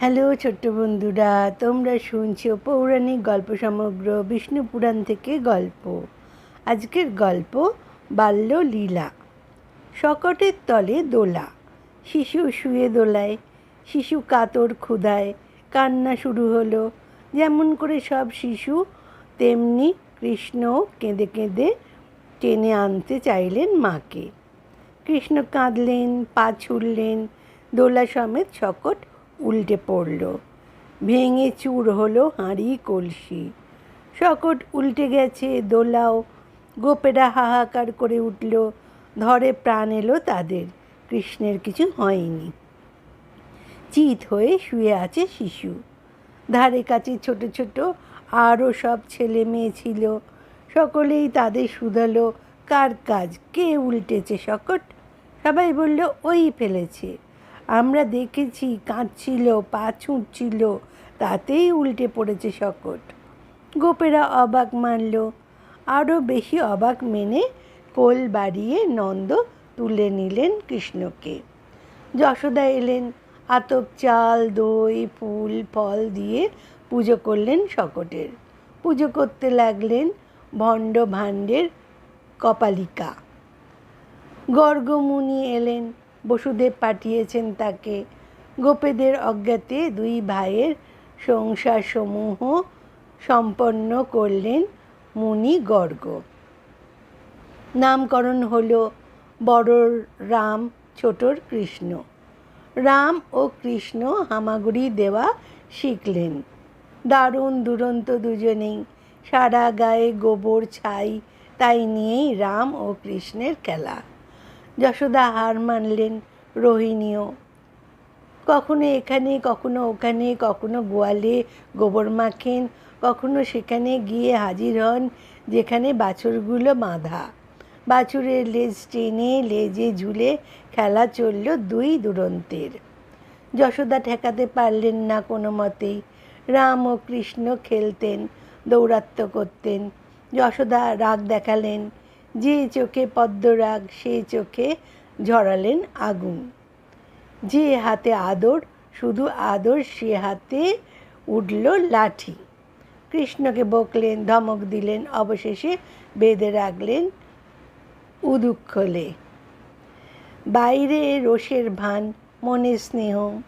Hello ছোট্ট বন্ধুরা, তোমরা শুনছো পৌরাণিক গল্প সমগ্র বিষ্ণু পুরাণ থেকে গল্প। আজকের গল্প বাল্যলীলা। শকটের তলে দোলা, শিশু শুয়ে দোলায়, শিশু কাতর ক্ষুধায় কান্না শুরু হলো। যেমন করে সব শিশু, তেমনি কৃষ্ণ কেঁদে কেঁদে টেনে আনতে চাইলেন মাকে। কৃষ্ণ কাঁদলেন, পা ছুড়লেন, দোলা সমেত শকট উল্টে পড়ল। ভেঙে চুর হলো হাঁড়ি কলসি। শকট উল্টে গেছে, দোলাও। গোপেরা হাহাকার করে উঠল, ধরে প্রাণ এলো তাদের। কৃষ্ণের কিছু হয়নি। চিত হয়ে শুয়ে আছে শিশু। ধারে কাছে ছোট ছোট আরও সব ছেলে মেয়ে ছিল। সকলেই তাদের শুধালো, কার কাজ, কে উল্টেছে শকট? সবাই বলল, ওই ফেলেছে, আমরা দেখেছি, কাঁদছিল, পা ছুঁড়ছিল, তাতেই উল্টে পড়েছে শকট। গোপেরা অবাক মানল। আরও বেশি অবাক মেনে কোল বাড়িয়ে নন্দ তুলে নিলেন কৃষ্ণকে। যশোদা এলেন, আতপ চাল, দই, ফুল ফল দিয়ে পুজো করলেন শকটের। পুজো করতে লাগলেন ভণ্ড ভাণ্ডের কপালিকা। গর্গমুনি এলেন, বসুদেব পাঠিয়েছেন তাকে। গোপেদের অজ্ঞাতে দুই ভাইয়ের সংসার সমূহ সম্পন্ন করলেন মুনি গর্গ। নামকরণ হলো বড়র রাম, ছোটর কৃষ্ণ। রাম ও কৃষ্ণ হামাগুড়ি দেওয়া শিখলেন। দারুণ দুরন্ত দুজনেই, সারা গায়ে গোবর ছাই, তাই নিয়েই রাম ও কৃষ্ণের খেলা। যশোদা হার মানলেন, রোহিণীও। কখনো এখানে, কখনো ওখানে, কখনো গোয়ালে গোবর মাখেন, কখনো সেখানে গিয়ে হাজির হন যেখানে বাছুরগুলো বাঁধা। বাছুরের লেজ টেনে লেজে ঝুলে খেলা চলল দুই দুরন্তের। যশোদা ঠেকাতে পারলেন না কোনো মতেই। রাম ও কৃষ্ণ খেলতেন, দৌরাত্ম্য করতেন। যশোদা রাগ দেখালেন, যে চোখে পদ্মরাগ সে চোখে ঝরালেন আগুন। যে হাতে আদর, শুধু আদর, সে হাতে উঠল লাঠি। কৃষ্ণকে বকলেন, ধমক দিলেন, অবশেষে বেঁধে রাখলেন উদুক্ষলে। বাইরে রোষের ভান, মনে স্নেহ,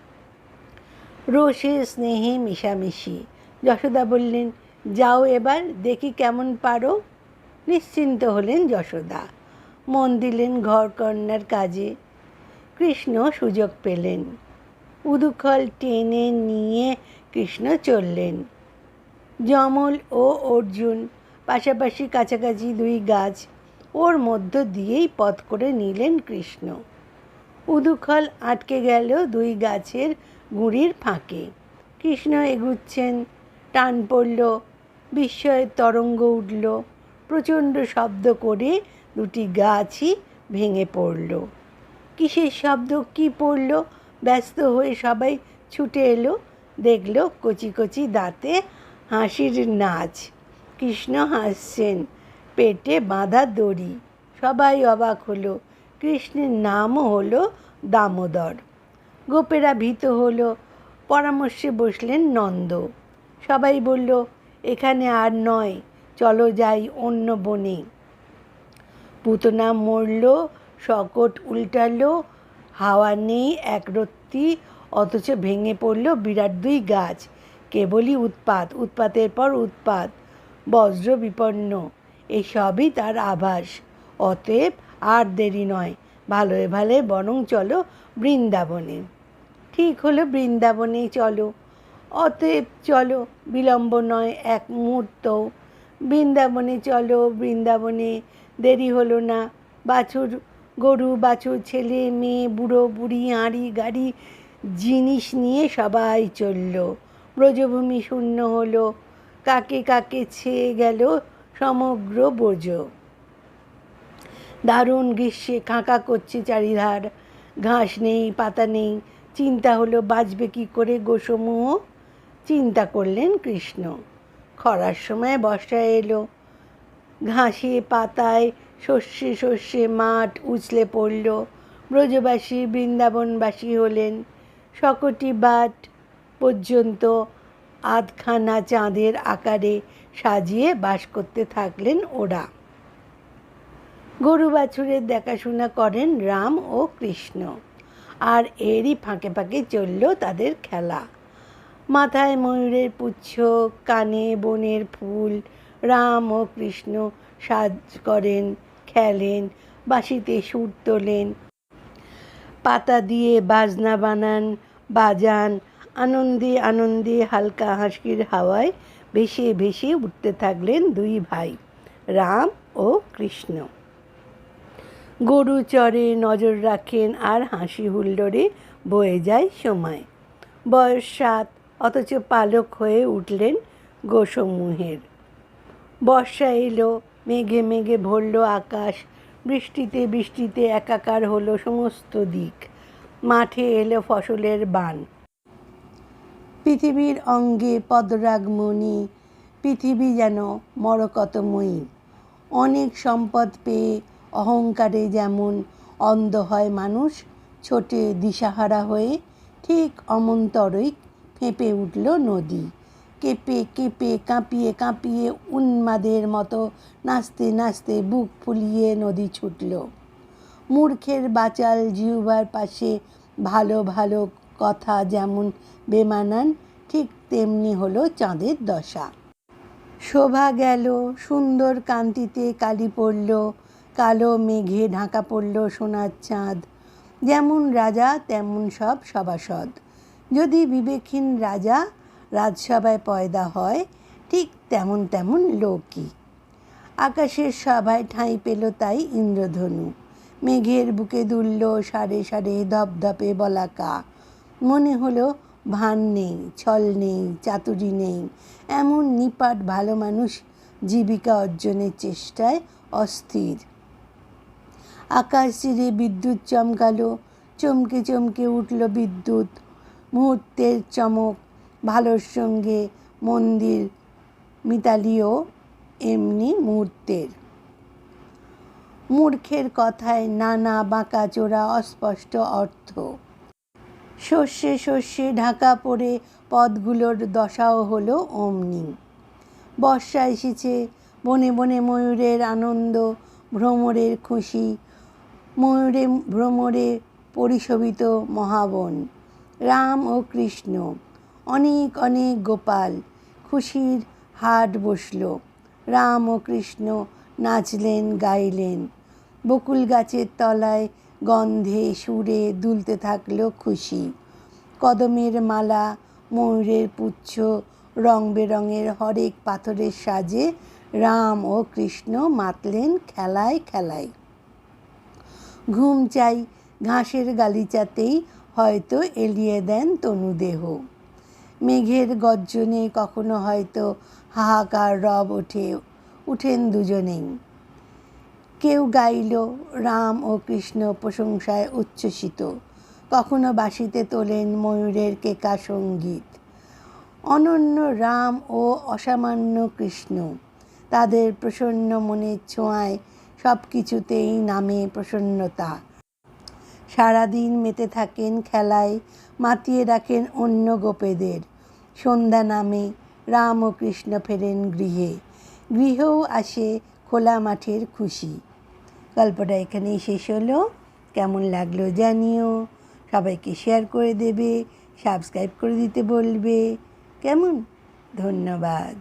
রোষে স্নেহে মিশামিশি। যশোদা বললেন, যাও এবার, দেখি কেমন পারো। নিশ্চিন্ত হলেন যশোদা, মন দিলেন ঘর কন্যার কাজে। কৃষ্ণ সুযোগ পেলেন। উদুখল টেনে নিয়ে কৃষ্ণ চললেন। যমল ও অর্জুন পাশাপাশি, কাছাকাছি দুই গাছ, ওর মধ্য দিয়েই পথ করে নিলেন কৃষ্ণ। উদুখল আটকে গেল দুই গাছের গুঁড়ির ফাঁকে। কৃষ্ণ এগুচ্ছেন, টান পড়ল, বিস্ময়ের তরঙ্গ উঠল। প্রচণ্ড শব্দ করে দুটি গাছই ভেঙে পড়ল। কিসের শব্দ, কি পড়ল? ব্যস্ত হয়ে সবাই ছুটে এলো। দেখল কচি কচি দাঁতে হাসির নাচ। কৃষ্ণ হাসছেন, পেটে বাঁধা দড়ি। সবাই অবাক হলো। কৃষ্ণের নামও হলো দামোদর। গোপেরা ভীত হলো। পরামর্শে বসলেন নন্দ। সবাই বলল, এখানে আর নয়, চলো যাই অন্য বনে। পুতনা মরল, শকট উল্টালো, হাওয়া নেই একরত্তি, অথচ ভেঙে পড়ল বিরাট দুই গাছ। কেবলই উৎপাত, উৎপাতের পর উৎপাত, বজ্র বিপন্ন, এসবই তার আভাস। অতএব আর দেরি নয়, ভালোয় ভালোয় বরং চলো বৃন্দাবনে। ঠিক হলো, বৃন্দাবনে চলো। অতএব চলো, বিলম্ব নয় এক মুহূর্তও। বৃন্দাবনে চলো, বৃন্দাবনে। দেরি হলো না। বাছুর গরু, বাছুর ছেলে মেয়ে, বুড়ো বুড়ি, হাঁড়ি গাড়ি জিনিস নিয়ে সবাই চলল। ব্রজভূমি শূন্য হলো। কাকে কাকে ছেয়ে গেল সমগ্র ব্রজ। দারুণ গ্রীষ্মে খাঁকা করছে চারিধার। ঘাস নেই, পাতা নেই। চিন্তা হলো, বাঁচবে কী করে গোসমূহ? চিন্তা করলেন কৃষ্ণ। খরার সময় বর্ষা এলো। ঘাসে পাতায়, শস্যে শস্যে মাঠ উছলে পড়ল। ব্রজবাসী বৃন্দাবনবাসী হলেন। শকটি বাট পর্যন্ত আধখানা চাঁদের আকারে সাজিয়ে বাস করতে থাকলেন ওরা। গরু বাছুরের দেখাশোনা করেন রাম ও কৃষ্ণ, আর এরই ফাঁকে ফাঁকে চলল তাদের খেলা। মাথায় ময়ূরের পুচ্ছ, কানে বনের ফুল, রাম ও কৃষ্ণ সাজ করেন, খেলেন, বাঁশিতে সুর তোলেন, পাতা দিয়ে বাজনা বাজান, আনন্দে আনন্দে হালকা হাসির হাওয়ায় ভেসে ভেসে উঠতে থাকলেন দুই ভাই, রাম ও কৃষ্ণ। গরু চড়ে, নজর রাখেন, আর হাসি হুল্লোড়ে বয়ে যায় সময়। বয়স 7, অথচ পালক হয়ে উঠলেন গোসমূহের। বর্ষা এলো, মেঘে মেঘে ভরল আকাশ, বৃষ্টিতে বৃষ্টিতে একাকার হলো সমস্ত দিক। মাঠে এলো ফসলের বান। পৃথিবীর অঙ্গে পদরাগমণি, পৃথিবী যেন মরকতময়ী। অনেক সম্পদ পেয়ে অহংকারে যেমন অন্ধ হয় মানুষ, ছোটে দিশাহারা হয়ে, ঠিক অমন্তরই ফেঁপে উঠল নদী। কেঁপে কেঁপে কাঁপিয়ে কাঁপিয়ে উন্মাদের মতো নাচতে নাচতে বুক ফুলিয়ে নদী ছুটল। মূর্খের বাচাল জিহ্বার পাশে ভালো ভালো কথা যেমন বেমানান, ঠিক তেমনি হলো চাঁদের দশা। শোভা গেল, সুন্দর কান্তিতে কালি পড়ল, কালো মেঘে ঢাকা পড়ল সোনার চাঁদ। যেমন রাজা তেমন সব সভাসদ। যদি বিবেকহীন রাজা রাজসভায় পয়দা হয়, ঠিক তেমন তেমন লোকই। আকাশের সভায় ঠাঁই পেল তাই ইন্দ্রধনু। মেঘের বুকে দুলল সারে সারে ধপধপে বলাকা। মনে হলো ভান নেই, ছল নেই, চাতুরি নেই, এমন নিপাট ভালো মানুষ জীবিকা অর্জনের চেষ্টায় অস্থির। আকাশ চিরে বিদ্যুৎ চমকালো, চমকে চমকে উঠল বিদ্যুৎ। মুহূর্তের চমক, ভালোর সঙ্গে মন্দির মিতালিও এমনি মুহূর্তের। মূর্খের কথায় নানা বাঁকাচোরা অস্পষ্ট অর্থ। শস্যে শস্যে ঢাকা পড়ে পথগুলোর দশাও হলো অমনি। বর্ষা এসেছে, বনে বনে ময়ূরের আনন্দ, ভ্রমরের খুশি। ময়ূরে ভ্রমরে পরিশোভিত মহাবন। রাম ও কৃষ্ণ, অনেক অনেক গোপাল, খুশির হাট বসল। রাম ও কৃষ্ণ নাচলেন, গাইলেন। বকুল গাছের তলায় গন্ধে সুরে দুলতে থাকলো খুশি। কদমের মালা, ময়ূরের পুচ্ছ, রং বেরঙের হরেক পাথরের সাজে রাম ও কৃষ্ণ মাতলেন খেলায় খেলায়। ঘুম চাই ঘাসের গালিচাতেই হয়তো এলিয়ে দেন তনুদেহ। মেঘের গর্জনে কখনো হয়তো হাহাকার রব উঠেন দুজনেই। কেউ গাইল রাম ও কৃষ্ণ প্রশংসায় উচ্ছ্বসিত, কখনো বাঁশিতে তোলেন ময়ূরের কেকা সঙ্গীত। অনন্য রাম ও অসামান্য কৃষ্ণ, তাদের প্রসন্ন মনের ছোঁয়ায় সব কিছুতেই নামে প্রসন্নতা। সারাদিন মেতে থাকেন খেলায়, মাতিয়ে রাখেন অন্য গোপেদের। সন্ধ্যা নামে, রাম ও কৃষ্ণ ফেরেন গৃহে। গৃহেও আসে খোলা মাঠের খুশি। গল্পটা এখানেই শেষ হলো। কেমন লাগলো জানিও। সবাইকে শেয়ার করে দেবে, সাবস্ক্রাইব করে দিতে বলবে। কেমন? ধন্যবাদ।